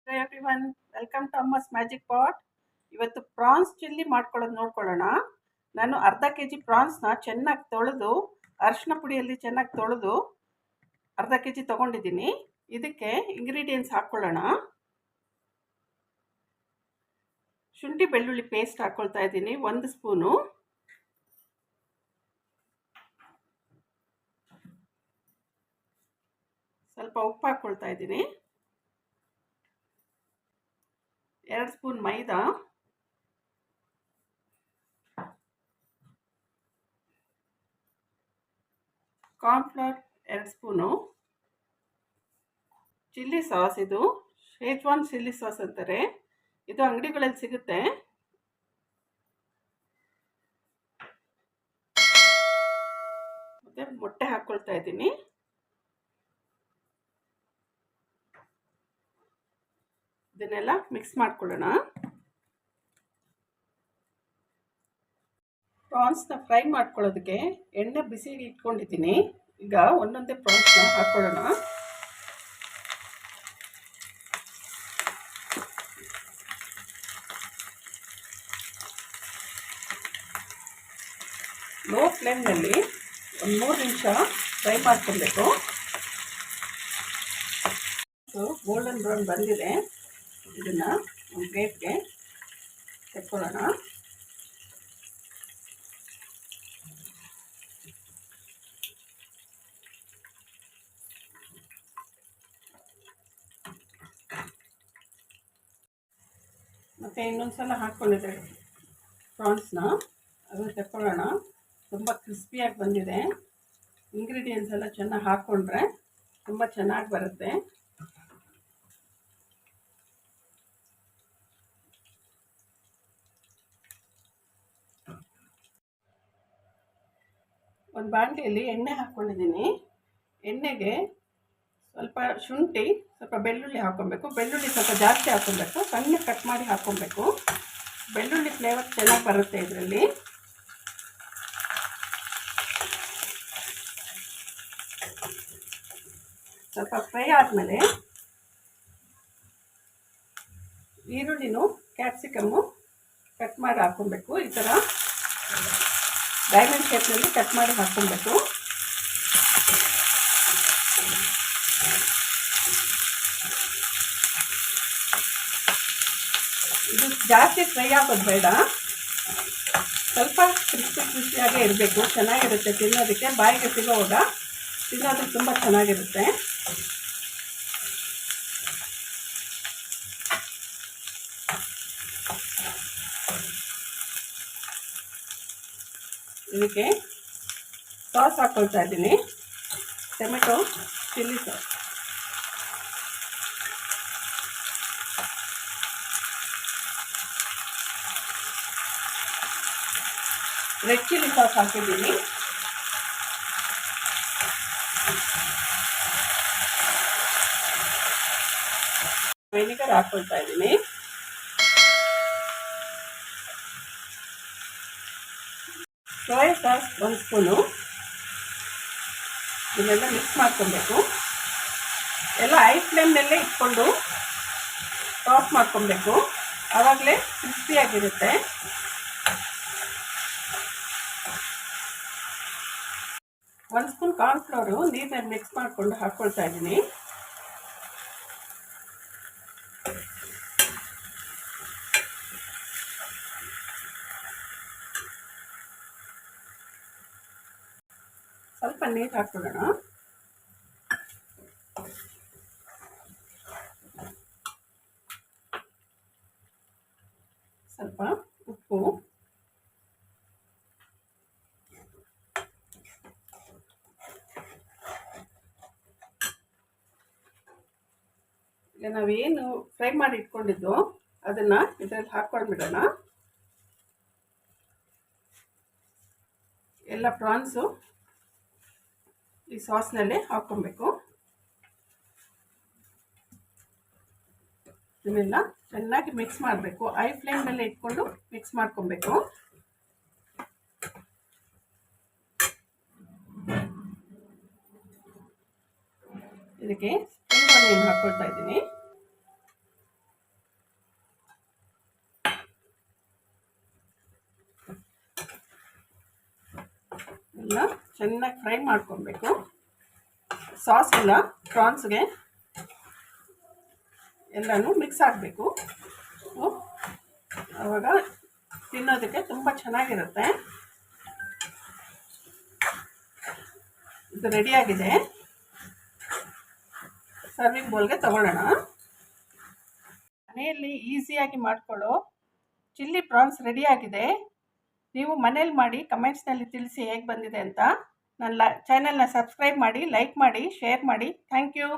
Hey everyone, welcome to Amma's magic pot. ಇವತ್ತು prawns chilli ಮಾಡ್ಕೊಳ್ಳೋದು ನೋಡ್ಕೊಳ್ಳೋಣ. ನಾನು ಅರ್ಧ ಕೆಜಿ ಪ್ರಾನ್ಸ್ನ ಚೆನ್ನಾಗಿ ತೊಳೆದು ಅರಿಶಿನ ಪುಡಿಯಲ್ಲಿ ಚೆನ್ನಾಗಿ ತೊಳೆದು ಅರ್ಧ ಕೆಜಿ ತೊಗೊಂಡಿದ್ದೀನಿ. ಇದಕ್ಕೆ ಇಂಗ್ರೀಡಿಯೆಂಟ್ಸ್ ಹಾಕ್ಕೊಳ್ಳೋಣ. ಶುಂಠಿ ಬೆಳ್ಳುಳ್ಳಿ ಪೇಸ್ಟ್ ಹಾಕ್ಕೊಳ್ತಾ ಇದ್ದೀನಿ 1 ಸ್ಪೂನು. ಸ್ವಲ್ಪ ಉಪ್ಪು ಹಾಕ್ಕೊಳ್ತಾ ಇದ್ದೀನಿ. 2 ಸ್ಪೂನ್ ಮೈದಾ, ಕಾರ್ನ್ಫ್ಲವರ್ 2 ಸ್ಪೂನು, ಚಿಲ್ಲಿ ಸಾಸ್, ಇದು ಶೇಜ್ವಾನ್ ಚಿಲ್ಲಿ ಸಾಸ್ ಅಂತಾರೆ, ಇದು ಅಂಗಡಿಗಳಲ್ಲಿ ಸಿಗುತ್ತೆ. ಮತ್ತೆ ಮೊಟ್ಟೆ ಹಾಕ್ಕೊಳ್ತಾ ಇದ್ದೀನಿ. ಇದನ್ನೆಲ್ಲ ಮಿಕ್ಸ್ ಮಾಡ್ಕೊಳ್ಳೋಣ. ಪ್ರಾನ್ಸ್ನ ಫ್ರೈ ಮಾಡ್ಕೊಳ್ಳೋದಕ್ಕೆ ಎಣ್ಣೆ ಬಿಸಿಗೆ ಇಟ್ಕೊಂಡಿದ್ದೀನಿ. ಈಗ ಒಂದೊಂದೇ ಪ್ರಾನ್ಸ್ನ ಹಾಕ್ಕೊಳ್ಳೋಣ. ಲೋ ಫ್ಲೇಮ್ನಲ್ಲಿ ಒಂದು 3 ನಿಮಿಷ ಫ್ರೈ ಮಾಡ್ಕೊಳ್ಬೇಕು. ಗೋಲ್ಡನ್ ಬ್ರೌನ್ ಬಂದಿದೆ. ಇದನ್ನು ಒಂದು ಪ್ಲೇಟ್ಗೆ ತೆಕ್ಕೊಳ್ಳೋಣ. ಮತ್ತು ಇನ್ನೊಂದು ಸಲ ಹಾಕ್ಕೊಂಡಿದ್ದೆ ಪ್ರಾನ್ಸ್ನ, ಅದನ್ನು ತೆಕ್ಕೊಳ್ಳೋಣ. ತುಂಬ ಕ್ರಿಸ್ಪಿಯಾಗಿ ಬಂದಿದೆ. ಇಂಗ್ರೀಡಿಯೆಂಟ್ಸ್ ಎಲ್ಲ ಚೆನ್ನಾಗಿ ಹಾಕ್ಕೊಂಡ್ರೆ ತುಂಬ ಚೆನ್ನಾಗಿ ಬರುತ್ತೆ. ಒಂದು ಬಾಣಲೆಯಲ್ಲಿ ಎಣ್ಣೆ ಹಾಕ್ಕೊಂಡಿದ್ದೀನಿ. ಎಣ್ಣೆಗೆ ಸ್ವಲ್ಪ ಶುಂಠಿ, ಸ್ವಲ್ಪ ಬೆಳ್ಳುಳ್ಳಿ ಹಾಕ್ಕೊಬೇಕು. ಬೆಳ್ಳುಳ್ಳಿ ಸ್ವಲ್ಪ ಜಾಸ್ತಿ ಹಾಕ್ಕೊಬೇಕು, ಸಣ್ಣ ಕಟ್ ಮಾಡಿ ಹಾಕ್ಕೊಬೇಕು. ಬೆಳ್ಳುಳ್ಳಿ ಫ್ಲೇವರ್ ಚೆನ್ನಾಗಿ ಬರುತ್ತೆ ಇದರಲ್ಲಿ. ಸ್ವಲ್ಪ ಫ್ರೈ ಆದಮೇಲೆ ಈರುಳ್ಳಿನೂ ಕ್ಯಾಪ್ಸಿಕಮ್ಮು ಕಟ್ ಮಾಡಿ ಹಾಕ್ಕೊಬೇಕು. ಈ ಥರ ಡೈಮಂಡ್ ಶೇಪ್ನಲ್ಲಿ ಕಟ್ ಮಾಡಿ ಹಾಕ್ಕೊಬೇಕು. ಇದು ಜಾಸ್ತಿ ಫ್ರೈ ಆಗೋದು ಬೇಡ, ಸ್ವಲ್ಪ ಕ್ರಿಸ್ಪಿಯಾಗೇ ಇರಬೇಕು. ಚೆನ್ನಾಗಿರುತ್ತೆ ತಿನ್ನೋದಕ್ಕೆ, ಬಾಯಿಗೆ ಸಿಗೋವಾಗ ತಿನ್ನೋದಕ್ಕೆ ತುಂಬ ಚೆನ್ನಾಗಿರುತ್ತೆ. ಇದಕ್ಕೆ ಸಾಸ್ ಹಾಕ್ಕೊಳ್ತಾ ಇದ್ದೀನಿ, tomato chilli sauce. Red chilli sauce ಹಾಕಿದ್ದೀನಿ. ವಿನಿಗರ್ ಹಾಕ್ಕೊಳ್ತಾ ಇದ್ದೀನಿ. Soya sauce 1 spoon. ಇದನ್ನೆಲ್ಲ ಮಿಕ್ಸ್ ಮಾಡ್ಕೊಬೇಕು. ಎಲ್ಲ ಹೈ ಫ್ಲೇಮ್ನಲ್ಲೇ ಇಟ್ಕೊಂಡು ಟಾಸ್ ಮಾಡ್ಕೊಬೇಕು, ಆವಾಗಲೇ ಕ್ರಿಸ್ಪಿಯಾಗಿರುತ್ತೆ. ಒಂದು ಸ್ಪೂನ್ ಕಾರ್ನ್ಫ್ಲವರು ನೀರಿನಲ್ಲಿ ಮಿಕ್ಸ್ ಮಾಡಿಕೊಂಡು ಹಾಕ್ಕೊಳ್ತಾ ಇದ್ದೀನಿ. ಸ್ವಲ್ಪ ನೀರು ಹಾಕ್ಕೊಳ್ಳೋಣ. ಸ್ವಲ್ಪ ಉಪ್ಪು, ಈಗ ನಾವೇನು ಫ್ರೈ ಮಾಡಿ ಇಟ್ಕೊಂಡಿದ್ದು ಅದನ್ನು ಇದರಲ್ಲಿ ಹಾಕ್ಕೊಂಡ್ಬಿಡೋಣ. ಎಲ್ಲ ಪ್ರಾನ್ಸು ಈ ಸಾಸ್ನಲ್ಲೇ ಹಾಕ್ಕೊಬೇಕು. ಇದನ್ನೆಲ್ಲ ಚೆನ್ನಾಗಿ ಮಿಕ್ಸ್ ಮಾಡಬೇಕು. ಹೈ ಫ್ಲೇಮ್ನಲ್ಲೇ ಇಟ್ಕೊಂಡು ಮಿಕ್ಸ್ ಮಾಡ್ಕೊಬೇಕು. ಇದಕ್ಕೆ ಸ್ಪ್ರಿಂಗ್ ಆನಿಯನ್ ಹಾಕ್ಕೊಳ್ತಾ ಇದ್ದೀನಿ. ಇದನ್ನ ಚೆನ್ನಾಗಿ ಫ್ರೈ ಮಾಡ್ಕೊಬೇಕು. ಸಾಸ್ ಎಲ್ಲ ಪ್ರಾನ್ಸ್ಗೆ ಎಲ್ಲನೂ ಮಿಕ್ಸ್ ಆಗಬೇಕು. ಆವಾಗ ತಿನ್ನೋದಕ್ಕೆ ತುಂಬ ಚೆನ್ನಾಗಿರುತ್ತೆ. ಇದು ರೆಡಿಯಾಗಿದೆ. ಸರ್ವಿಂಗ್ ಬೌಲ್ಗೆ ತಗೊಳ್ಳೋಣ. ಮನೆಯಲ್ಲಿ ಈಸಿಯಾಗಿ ಮಾಡ್ಕೊಳ್ಳೋ ಚಿಲ್ಲಿ ಪ್ರಾನ್ಸ್ ರೆಡಿಯಾಗಿದೆ. ನೀವು ಮನೇಲಿ ಮಾಡಿ ಕಮೆಂಟ್ಸ್ನಲ್ಲಿ ತಿಳಿಸಿ ಹೇಗೆ ಬಂದಿದೆ ಅಂತ. ನನ್ನ ಚಾನೆಲ್ನ ಸಬ್ಸ್ಕ್ರೈಬ್ ಮಾಡಿ, ಲೈಕ್ ಮಾಡಿ, ಶೇರ್ ಮಾಡಿ. Thank you.